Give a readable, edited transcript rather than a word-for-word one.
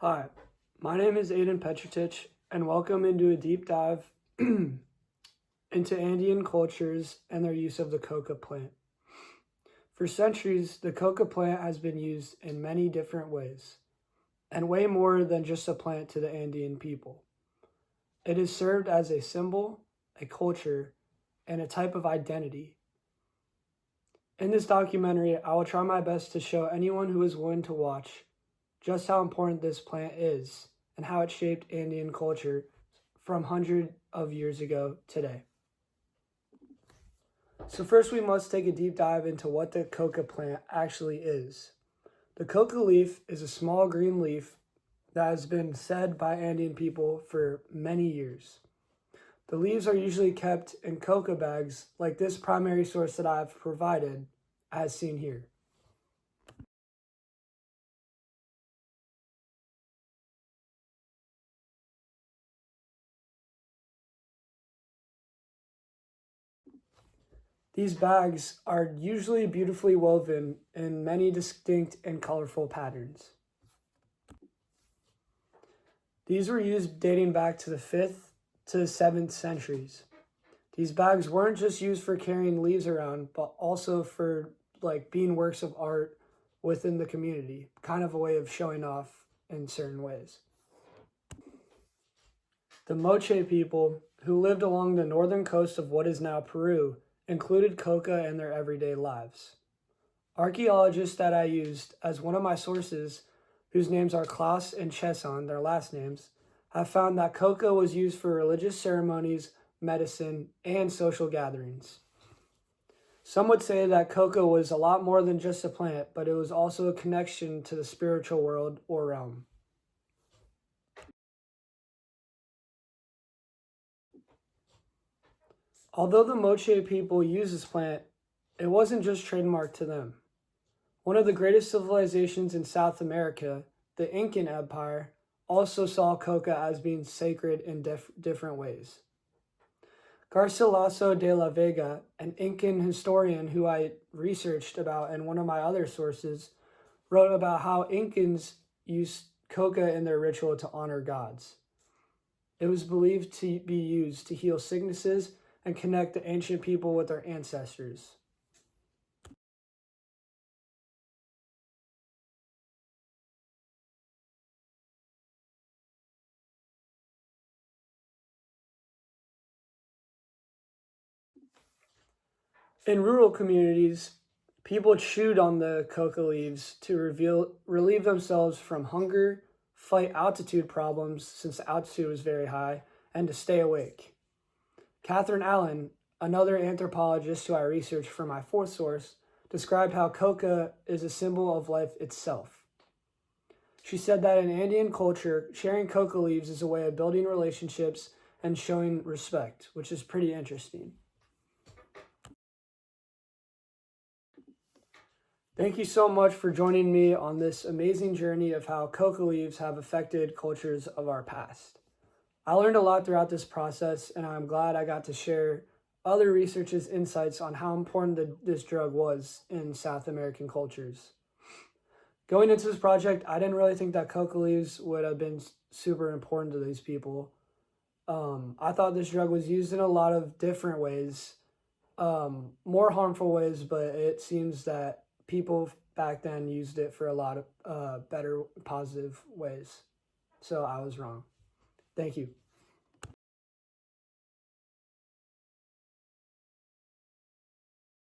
Hi, my name is Aiden Petritich, and welcome into a deep dive into Andean cultures and their use of the coca plant. For centuries, the coca plant has been used in many different ways, and way more than just a plant to the Andean people. It has served as a symbol, a culture, and a type of identity. In this documentary, I will try my best to show anyone who is willing to watch just how important this plant is and how it shaped Andean culture from hundreds of years ago today. So first we must take a deep dive into what the coca plant actually is. The coca leaf is a small green leaf that has been said by Andean people for many years. The leaves are usually kept in coca bags like this primary source that I've provided, as seen here. These bags are usually beautifully woven in many distinct and colorful patterns. These were used dating back to the 5th to the 7th centuries. These bags weren't just used for carrying leaves around, but also for being works of art within the community, kind of a way of showing off in certain ways. The Moche people, who lived along the northern coast of what is now Peru, included coca in their everyday lives. Archaeologists that I used as one of my sources, whose names are Klaus and Chesson, their last names, have found that coca was used for religious ceremonies, medicine, and social gatherings. Some would say that coca was a lot more than just a plant, but it was also a connection to the spiritual world or realm. Although the Moche people used this plant, it wasn't just trademarked to them. One of the greatest civilizations in South America, the Incan Empire, also saw coca as being sacred in different ways. Garcilaso de la Vega, an Incan historian who I researched about in one of my other sources, wrote about how Incans used coca in their ritual to honor gods. It was believed to be used to heal sicknesses and connect the ancient people with their ancestors. In rural communities, people chewed on the coca leaves to relieve themselves from hunger, fight altitude problems since the altitude was very high, and to stay awake. Catherine Allen, another anthropologist who I researched for my fourth source, described how coca is a symbol of life itself. She said that in Andean culture, sharing coca leaves is a way of building relationships and showing respect, which is pretty interesting. Thank you so much for joining me on this amazing journey of how coca leaves have affected cultures of our past. I learned a lot throughout this process, and I'm glad I got to share other researchers' insights on how important this drug was in South American cultures. Going into this project, I didn't really think that coca leaves would have been super important to these people. I thought this drug was used in a lot of different ways, more harmful ways, but it seems that people back then used it for a lot of better, positive ways. So I was wrong. Thank you.